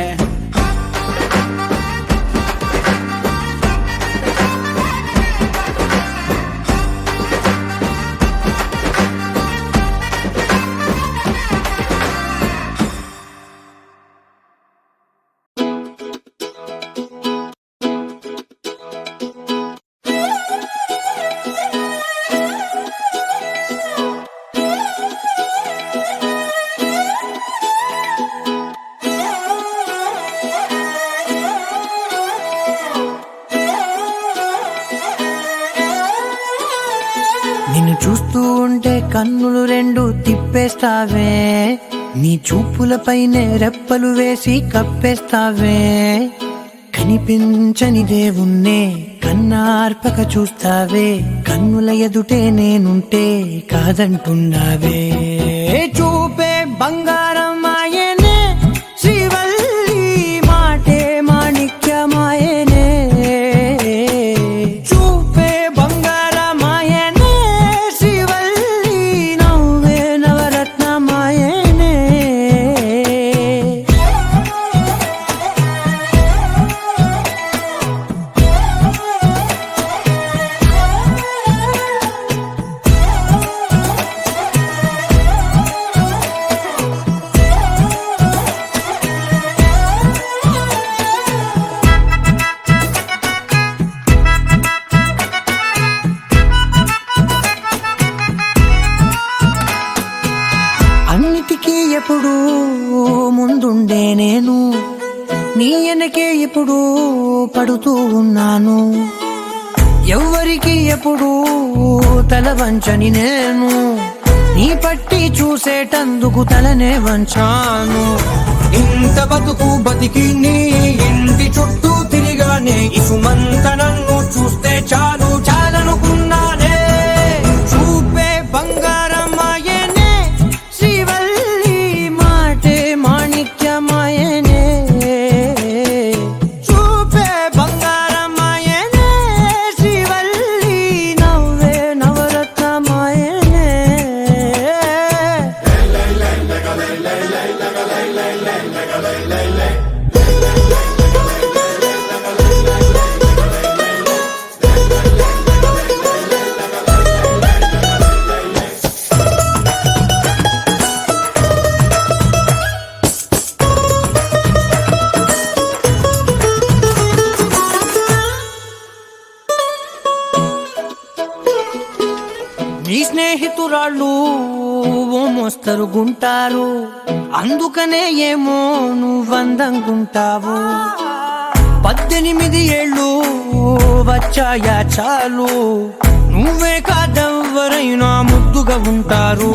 Speaker 10: నిన్ను చూస్తూ ఉంటే కన్నులు రెండు తిప్పేస్తావే నీ చూపులపైనే రెప్పలు వేసి కప్పేస్తావే కనిపించని దేవుణ్ణే కన్నార్పక చూస్తావే కన్నుల ఎదుటే నేనుంటే కాదంటున్నావే చూపే బంగారం ఆయనే శ్రీవల్లి మాటే మాణిక్యమాయనే చూపే బంగారమాయనే శ్రీవల్లి నవ్వే నవరత్నమాయనే అన్నిటికీ ఎప్పుడు ముందుండే నేను నీ వెనకే ఎప్పుడు పడుతూ ఉన్నాను ఎవ్వరికి ఎప్పుడు తల వంచని నేను నీ పట్టి చూసేటందుకు తలనే వంచాను ఇంత బతుకు బతికి నీ ఇంటి చుట్టూ తిరిగానే ఇసుమంత నన్ను చూస్తే చాలు చాలనుకున్నానే చూపే బంగారమాయనే శ్రీవల్లి మాటే మాణిక్యమాయనే నీ స్నేహితురాళ్ళు ఓ మోస్తరు గుంటారు, అందుకనే ఏమో నువ్వందంగుంటావు. 18 ఏళ్ళు వచ్చాయా చాలు, నువ్వే కాదెవ్వరైనా ముద్దుగా ఉంటారు.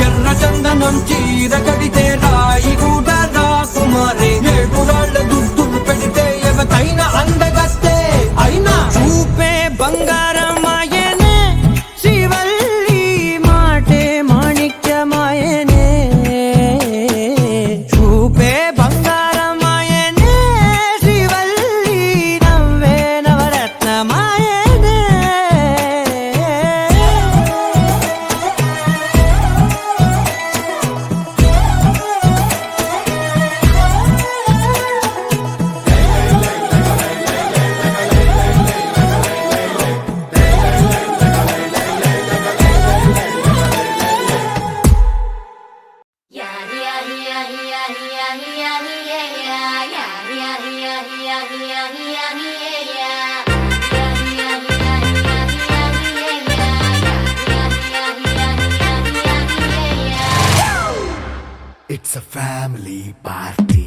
Speaker 10: ఎర్ర చందనం చీర కడితే రాయి కూడా రాకుమారే, 7 రాళ్ళ దుద్దులు పెడితే ఎవతైనా అందగస్తే. అయినా చూపే బంగారమాయనే, శ్రీవల్లి మాటే మాణిక్యమాయనే. చూపే బంగారమాయనే, శ్రీవల్లి నవ్వే నవరత్నమాయనే.
Speaker 2: It's a family party.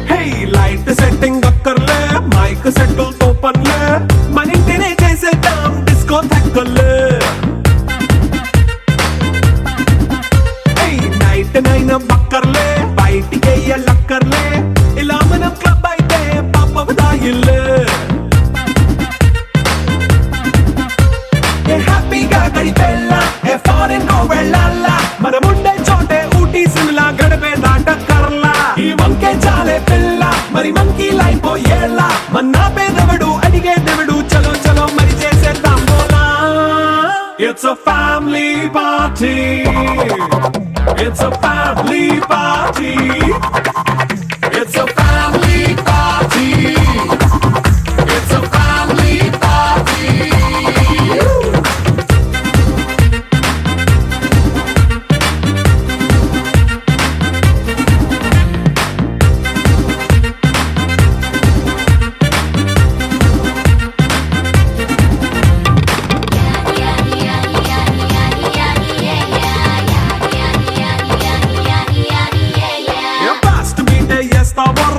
Speaker 3: Hey, light setting అక్కర్లే, మైక్ సెట్టుల్ తో పనిలే, మన ఇంటినే చేసేద్దాం డిస్కో థెక్కలే. నైట్ నైన్ బక్కర్లే, బయటికెయ్యలక్కర్లే, ఇలా మనం క్లబ్ అయితే పాపదాయిల్లే. హ్యాపీగా గడిపెళ్ళా, ఏ ఫారెన్ నో వెళ్ళాలా, మనముండే చోటే ఊటీ సిమ్లా గడిపే దాటక్కర్లా. ఈ వంకే చాలే పిల్ల, మరి మంకీ లైపోయేలా, మన్నా పేదవడు అడిగేదెవడు, చలో చలో మరి చేసేద్దాం బోలా. It's a family party. It's a family party. It's a family party. It's a family party.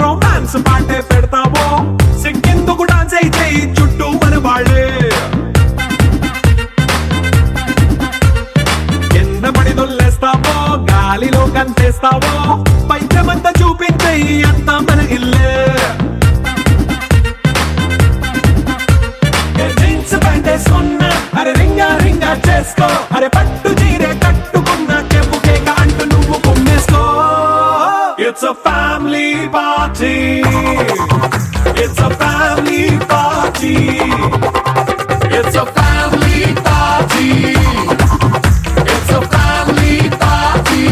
Speaker 3: Romance పాటే పెడతావో, సిగ్గెందుకు డాన్స్ అయి చేయి చుట్టూ మన వాళ్ళే. కింద పడి దొల్లేస్తావో, గాలిలో కంటేస్తావో, పైద్యమంతా చూపించేయి అంతా మన ఇల్లే. జీన్స్ ప్యాంట్ వేసుకున్నా, అరే రింగా రింగా చేసుకో, అరే పట్టు చీరే కట్టుకున్నా, చెవు కేక అంటూ నువ్వు కుమ్మేసుకో. It's a family party. It's a family party. It's a family party. It's a family party.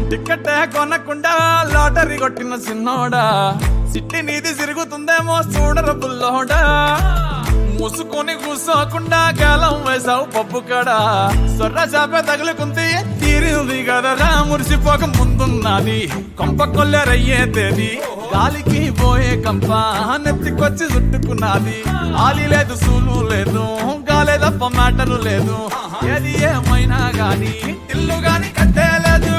Speaker 3: Ticket కొనకుండా లాటరీ కొట్టిన సిన్నోడా సిట్టి నీది తిరుగుతుందేమో చూడర బుల్లోడా మూసుకొని కూసోకుండా గాలం వేసావు పప్పు కడ సొర్ర చాప తగులుకుంది తీరింది కదరా మురిసిపోక ముందున్నది కొంప కొల్లెరయ్యే తేది గాలికి పోయే కంప నెత్తికొచ్చి చుట్టుకున్నది ఆలి లేదు సూలు లేదు గాలే తప్ప మ్యాటరు లేదు ఏది ఏమైనా గాని ఇల్లు గాని కట్టేలేదు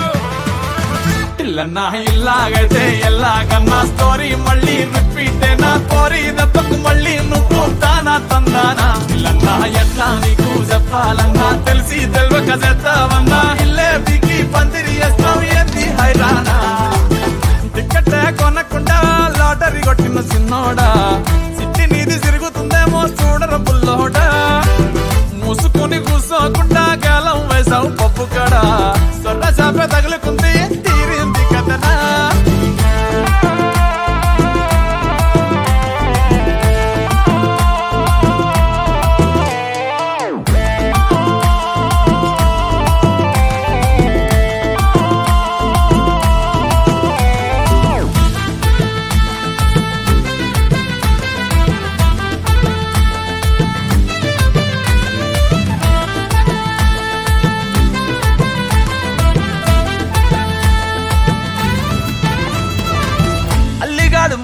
Speaker 3: ఇల్లన్నా ఇల్లాగైతే ఎల్లాగన్నా స్టోరీ మళ్ళీ రిపీట్ నా కోరి దెబ్బకు మళ్ళీ నువ్వు తానా తందానా ఇల్లన్నా ఎట్లా నీకు చెప్పాలన్నా తెలిసి తెలియక చేస్తావన్నా ఇల్లే బిగి పందిరి వేస్తావు ఏంది హైరానా టికెట్ కొనకుండా లాటరీ కొట్టిన సిన్నోడా సిట్టి నీది తిరుగుతుందేమో చూడర బుల్లోడా మూసుకొని కూసోకుండా గాలం వేసావు పప్పు కడ సొర్ర చాప తగులుకుంది తీరింది కదనా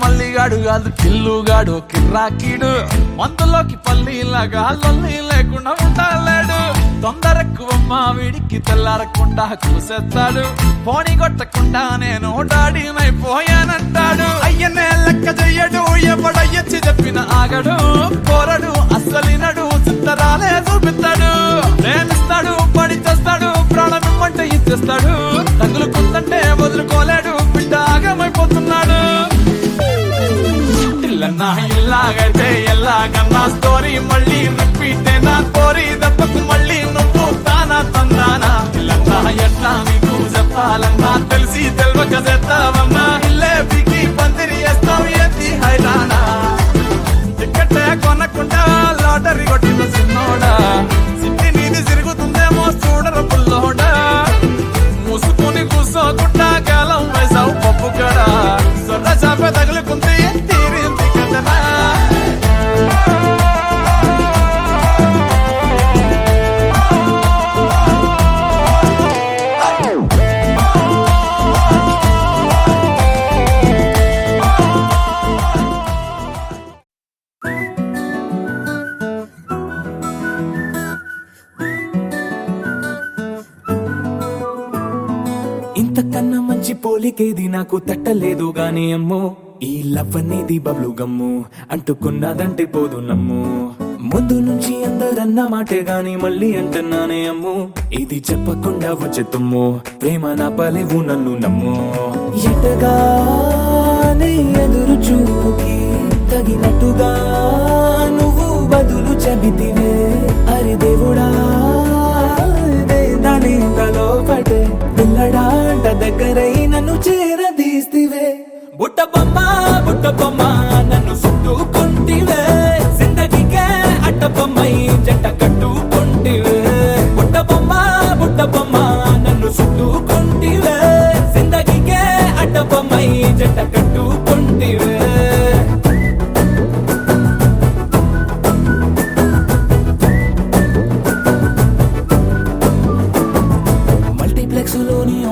Speaker 3: మల్లిగాడు కాదు కిల్లుగాడు కిర్రాకీడు మందులోకి పల్లీలాగా లొల్లి లేకుండా ఉండలేడు తొందరెక్కువమ్మా వీడికి తెల్లారకుండా కూసేస్తాడు పోనీ కొట్టకుండా నేను డాడీనైపోయానంటాడు అయ్యనే లెక్క చెయ్యడు ఎవడయ్యచ్చి చెప్పిన ఆగడు పోరడు అస్సలినడు చిత్తరాలే చూపిస్తాడు ప్రేమిస్తాడు పడి చేస్తాడు ప్రాణం ఇమ్మంటే ఇచ్చేస్తాడు తగులుకుందంటే వదులుకోలేడు బిడ్డ ఆగమైపోతున్నాడు ఇల్లన్నా ఇల్లాగైతే ఎల్లాగన్నా స్టోరీ మళ్ళీ రిపీట్ నా కోరి దెబ్బకు మళ్ళీ నువ్వు తానా తందానా ఇల్లన్నా ఎట్లా నీకు చెప్పాలన్నా తెలిసి తెలియక చేస్తావన్నా ఇల్లే బిగి పందిరి వేస్తావు ఏంది హైరానా టికెట్ కొనకుండా లాటరీ కొట్టిన సిన్నోడా సిట్టి నీది తిరుగుతుందేమో చూడర బుల్లోడా మూసుకొని కూసోకుండా గాలం వేసావు పప్పు కడ సొర్ర చాప తగులుకుంది తీరింది కదనా ఇంతకన్నా మంచి పోలికేది నాకు తట్టలేదు గాని అమ్మో ఈ లవ్ అనేది బబ్లు గమ్ము అంటుకున్నదంటే పోదు నమ్ము ముందు నుంచి అందరన్న మాటే గాని మళ్ళీ అంటున్నానే అమ్ము ఇది చెప్పకుండా వచ్చే తుమ్ము ప్రేమ నా పలేవు నన్ను నమ్ము ఎటగానే ఎదురు చూకి తగినట్టుగా నువ్వు బదులు చెబితివే అరి దేవుడా దానిలో పడే పిల్లడాంట దగ్గరై నన్ను చేరదీస్తివే బుట్ట బొమ్మ నన్ను చుట్టుకుంటివే జిందగీకే అట్ట బొమ్మై జంట కట్టుకుంటివే బుట్ట బొమ్మ నన్ను చుట్టుకుంటివే జిందగీకే అట్ట బొమ్మై జంట కట్టుకుంటివే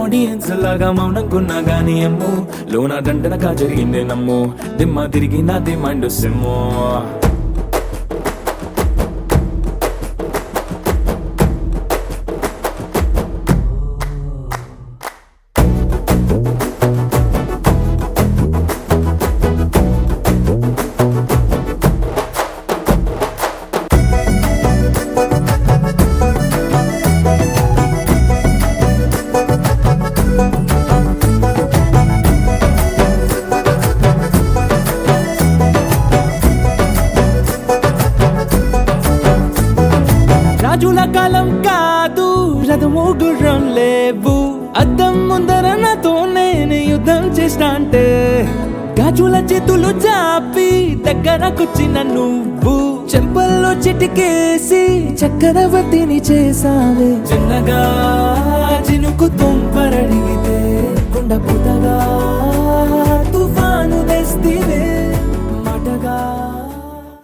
Speaker 3: ఆడియన్స్ లాగా మౌనంకున్నా గానీ అమ్ము లోన దండనగా జరిగిందే నమ్ము దిమ్మ తిరిగి నా దిమ్మండు సిమ్ము రాజుల కాలం కాదు రథము గుర్రం లేవు అద్దం ముందర నాతో నేను యుద్ధం చేస్తా అంటే గాజుల చేతులు చాపి దగ్గరకొచ్చిన నువ్వు చెంపల్లో చిటికేసి చక్రవర్తిని చేసావే చిన్నగా చినుకు తుంపరడిగితే
Speaker 10: కుండ పుతగా